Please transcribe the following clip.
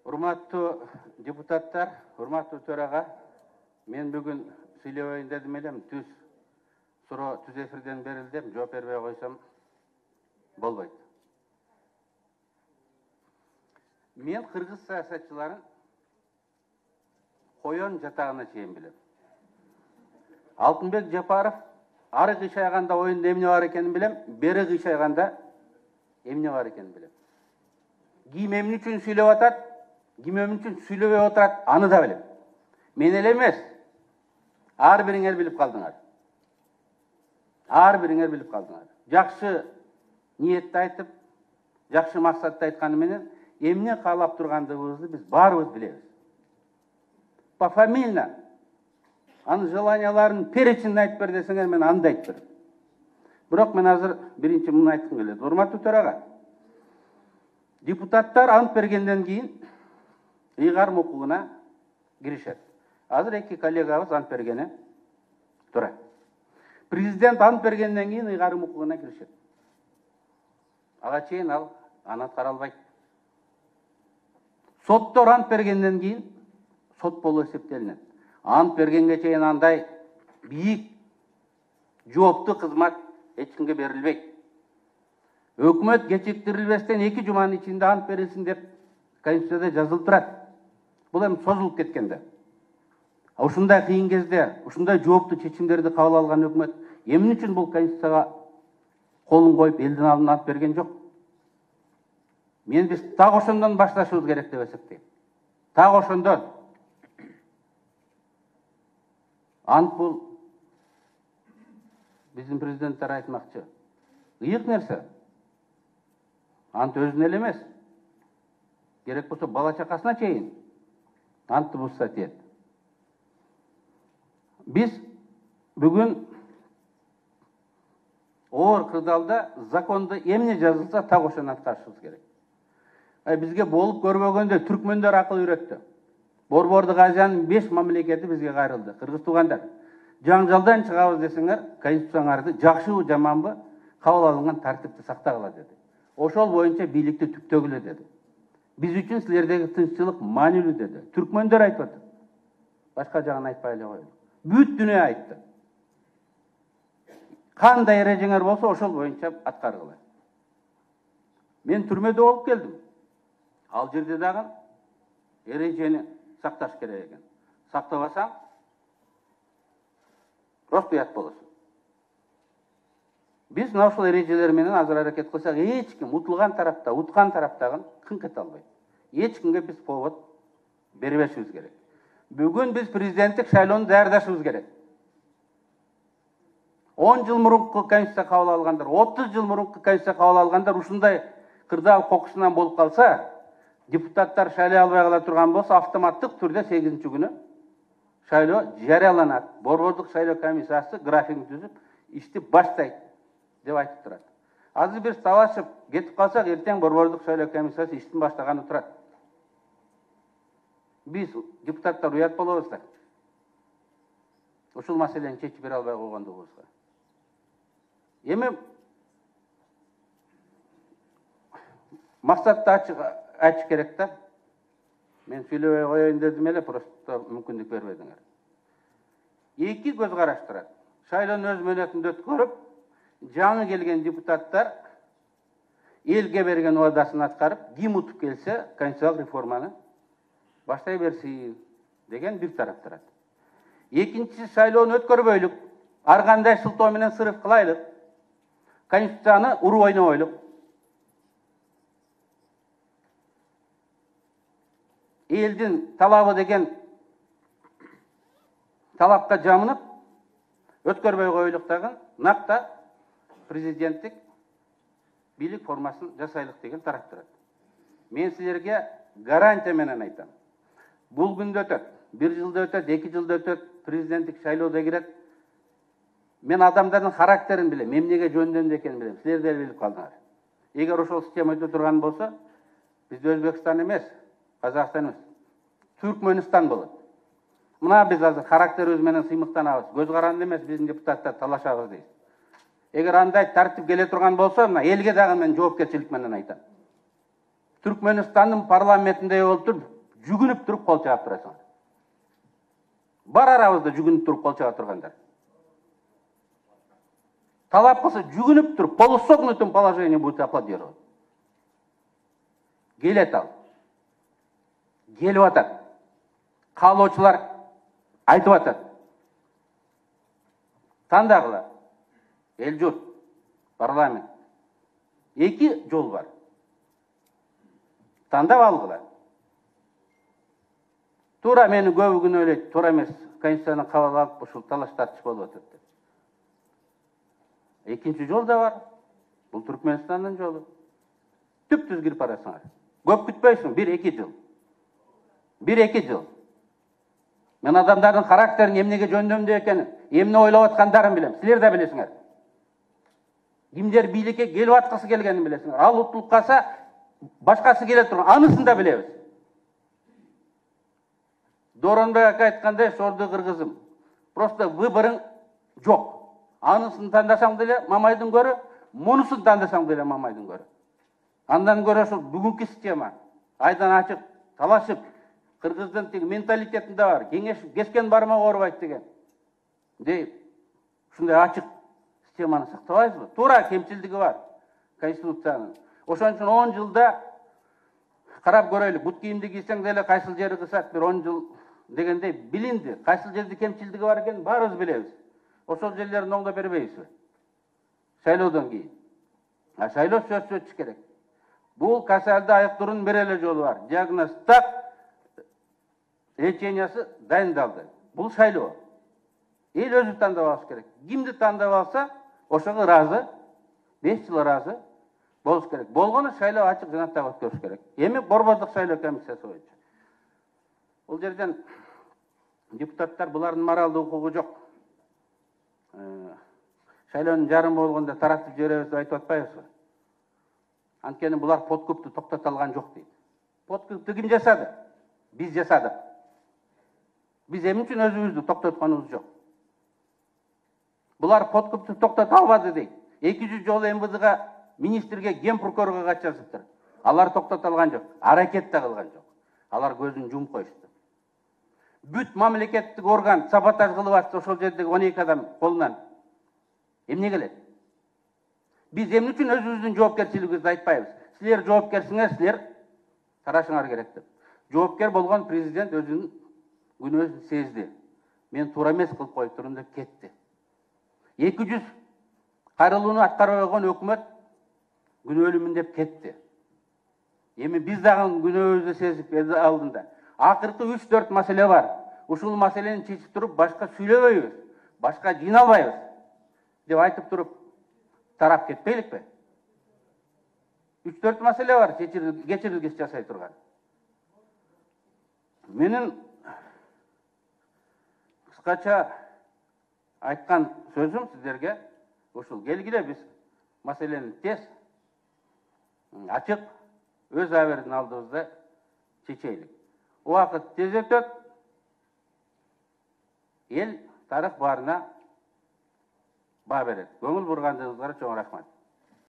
Урматтуу депутаттар, урматтуу төрага, мен бүгүн сүйлөбөйүн дедим элем, түз эфирден берилди, жооп бербей койсом болбойт. Мен кыргыз саясатчыларын коен жатагына чейин билем. Алтынбек Жапаров ары кыйшайганда оюнда эмне бар экенин билем, бери кыйшайганда эмне бар экенин билем. Ким эмне үчүн сүйлөп атат, ким эмне үчүн сүйлөбөй отурат, аны да билем. Мен эле эмес, ар бириңер билип калдыңар. Жакшы ниетти айтып, жакшы максатты айтканы менен эмне каалап тургандыгыбызды биз баарыбыз билебиз. Пофамильно анын желанияларын перечинин айтып бер десеңер, мен аны да айтып берем. Бирок мен азыр биринчи муну айткым келет. Урматтуу төрага, депутаттар ант бергенден кийин ыйгарым укугуна киришет. Азыр эки коллегабыз ант бергени турат. Президент ант бергенден кийин ыйгарым укугуна киришет. Ага чейин ал анат каралбайт. Соттор ант бергенден кийин сот болуп эсептелинет. Ант бергенге чейин андай бийик жооптуу кызмат эч кимге берилбейт. Өкмөт кечиктирилбестен 2 жуманын ичинде ант берилсин деп Конституцияда жазылып турат. Бул эми созулуп кеткенде. Ушундай кыйын кезде, ушундай жооптуу чечимдерди кабыл алган өкмөт эмне үчүн бул Конституцияга колун коюп элдин алдына ант берген жок? Мен биз так ошондон башташыбыз керек деп эсептейм. Так ошондон. Ант бул биздин президенттер айтмакчы. Ыйык нерсе. Ант өзүнө эле эмес. Керек болсо бала чакасына чейин антты бузса тиет. Биз бүгүн оор кырдаалда закондо эмне жазылса так ошону аткарышыбыз керек. Бизге болуп көрбөгөндө түркмөндөр акыл үйрөттү. Борбордук Азиянын 5 мамлекети бизге кайрылды. Кыргыз туугандар, жаңжалдан чыгабыз десеңер, конституцияңарды жакшыбы, жаманбы, кабыл алынган тартипти сактагыла деди. Ошол боюнча бийликти түптөгүлө деди. Биз үчүн силердеги тынччылык маанилүү деди. Түркмөндөр айтып атат. Башка жагын айтпай эле коелу. Бүт дүйнө айтты. Кандай эрежеңер болсо ошол боюнча аткаргыла. Мен түрмөдө болуп келдим. Ал жерде дагы эрежени сакташ керек экен. Сактабасаң просто уят болосуң. Биз мына ушул эрежелер менен азыр аракет кылсак, эч ким утулган тарапта, уткан тараптагы кыңк эте албайт. Эч кимге биз повод бербешибиз керек. Бүгүн биз президенттик шайлоону даярдашыбыз керек. 10 жыл мурунку Конституция кабыл алгандар, 30 жыл мурунку Конституция кабыл алгандар ушундай кырдаал кокусунан болуп калса, депутаттар шайлай албай кала турган болсо, автоматтык түрдө 8-күнү шайлоо жарыяланат. Борбордук шайлоо комиссиясы графигин түзүп, ишти баштайт деп айтып турат. Азыр бир талашып кетип калсак, эртең борбордук шайлоо комиссиясы иштин баштаганы турат. Биз депутаттар уят болобуз да. Ушул маселени чечип бере албай койгондугубузга. Эми максатты ачык керек да. Мен сүйлөбөй коеюн дедим эле, просто мүмкүндүк бербедиңер. Эки көз караш турат. Шайлоону өз мөөнөтүндө өткөрүп, жаңы келген депутаттар элге берген убадасын аткарып, ким утуп келсе, конституциялык реформаны баштай берсин деген бир тарап турат. Экинчи, шайлоону өткөрбөйлүк, ар кандай шылтоо менен сырыф кылайлык, конституцияны уруп ойнобойлук. Элдин талабы деген талапка жамынып, өткөрбөй коюлук дагы накта президенттик бийлик формасын жасайлык деген тарап турат. Мен силерге гарантия менен айтам. Бул күндө өтөт, 1 жылда өтөт, 2 жылда өтөт, президенттик шайлоодо кирет. Мен адамдардын характерин билем, эмнеге жөндөндү экенин билем. Силер деле билип калдыңар. Эгер ошол система өтө турган болсо, бизде Өзбекстан эмес, Казакстан эмес, Түркмөнстан болот. Мына биз азыр характерибиз менен сыймыктанабыз. Көз каранды эмес, биздин депутаттар талашабыз дейт. Эгер андай тартип келе турган болсо, мына элге дагы мен жоопкерчилик менен айтам. Түркменистанның парламентінде отырып, жүгініп тұрып қол чағып тұрасың. Бар арабызда жүгініп тұрып қол чағып тұрғандар. Талап қылса жүгініп тұрып, полусогнутым положение будет аплодировать. Келет ал. Келіп атады. Қалаушылар айтып атады. Таңдағыла. Ел жұрт, парламент. Екі жол бар. Таңдап алғыла. Тура мені көбі күн ойлайды, тура емес, Конституцияны қабылдап, бұл талаш тартыс болып отыр. Екінші жол да бар. Бұл Түркменстанның жолы. Түп-түз кіріп барасыңар. Көп күтпейсің, 1-2 жыл. 1-2 жыл. Мен адамдардың характерін емнеге жөндемде екенін, емне ойлап атқандарын білем. Сілер де білесіңер. Кімдер билікке келіп атқысы келгенін білесіңер. Ал ұлттылық қалса, башқасы келе тұрған, анысын да білеміз. Доронбай ака айтқандай, сорды қырғызым. Просто выборың жоқ. Анысын таңдасаң деле Мамайдың көрі, мұнысын таңдасаң деле Мамайдың көрі. Андан көрі сол бүгінгі система. Айдан ашық, талашып, қырғыздың тек менталитетінде бар. Кескен барма орбайды деген. Дейіп, шындай ашық системаны сақтабайсыз ба? Тура кемшілдігі бар Конституцияның. Ошон үшін 10 жылда қарап көрелік. Бұт киімді кисең деле қайсыл жері қысат, бір 10 жыл дегенде білінді. Қайсыл жерде кемшілдігі бар екен, барыз білеміз. Ошол жерлерін оңда бербейсіз. Шайлаудан кейін. Шайлау сөз өтіш керек. Бұл касалды айықтырын берелі жолы бар. Диагностак лечениясы дайындалды. Бұл шайлау. Ел өзі таңдап алыш керек. Кімді таңдап алса, ошоға разы, 5 жыл разы болуш керек. Болғаны шайлау ачық жанаттап өткөрүш керек. Эми Борбордук шайлоо комиссиясы боюнча. Бұл жерден депутаттар бұлардың моралды укугу жок. Шайлоонун жарым болгондо таратып жиберебиз деп айтып атпайбызбы? Анткени булар подкупты токтото алган жок дейт. Подкупты ким жасады? Биз жасадык. Биз эмне үчүн өзүбүздү токтотконубуз жок. Булар подкупты токтото албады дейт. 200 жолу МВДга, министрге, ген прокурорго кат жазыптыр. Алар токтото алган жок, аракет да кылган жок. Алар көзүн жумуп коюшту. Бүт мамлекеттик орган саботаж кылып атты ошол жердеги 12 адам колунан. Эмне келет? Биз эмне үчүн өзүбүздүн жоопкерчилигибизди айтпайбыз? Силер жоопкерсиңер, силер карашыңар керек деп. Жоопкер болгон президент өзүнүн күнөөсүн сезди. Мен туура эмес кылып коюп турдум деп кетти. 200 кайрылууну аткарбай койгон өкмөт күнөөлүмүн деп кетти. Эми биз дагы күнөөбүздү сезип алдында. Акыркы 3-4 маселе бар. Ушул маселени чечип туруп, башка сүйлөбөйбүз, башка жыйналбайбыз деп айтып туруп, тарап кетпейликпи? 3-4 маселе бар, кечирилгич жасай турган. Менин кыскача айткан сөзүм сиздерге ушул: келгиле биз маселени тез, ачык, өз абердин алдыбызда чечейлик. Убакыт тез өтөт, эл тарых баарына баа берет. Көңүл бургандыгыңызга чоң рахмат.